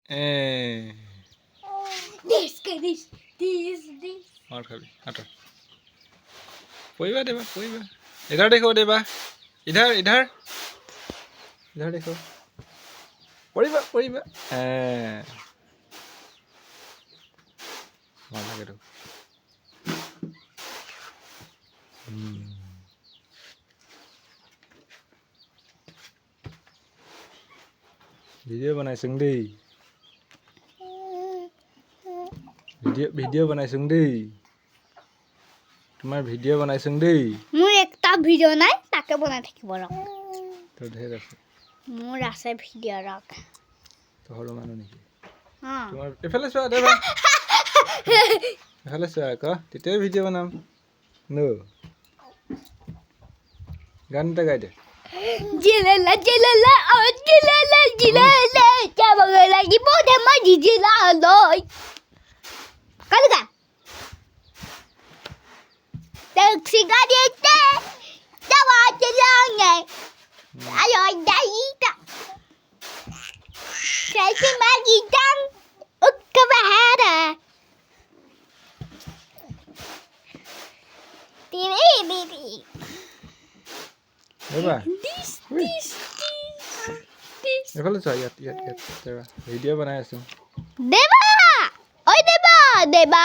This. मार खाबी हटो देबा इधर देखो देबा इधर इधर इधर देखो पड़ीबा मार लगे तो वीडियो बनाई संदी वीडियो बनाई संदी तुम्हार वीडियो बनाई संदी मोर एकटा ভিডিও নাই তাকে বনাই থাকিব ৰ तो ढेर আছে मोर আছে ভিডিও ৰক तो হলো মানুহ নেকি হা তোমাৰ এফালে চোৱা দেবা এফালে চোৱা ক তেতিয়া ভিডিও বনাম নো গান এটা গাই দে জিলালা ও জিলালা চাবগ লাগিব দে মাজি জিলালই কালগা taxi gadete dawa jalange ayo daita taxi magi dang ukbahara bibi দেবা this এফালে চোৱা ইয়াত দেবা ভিডিও বনাই আছো deba oi deba deba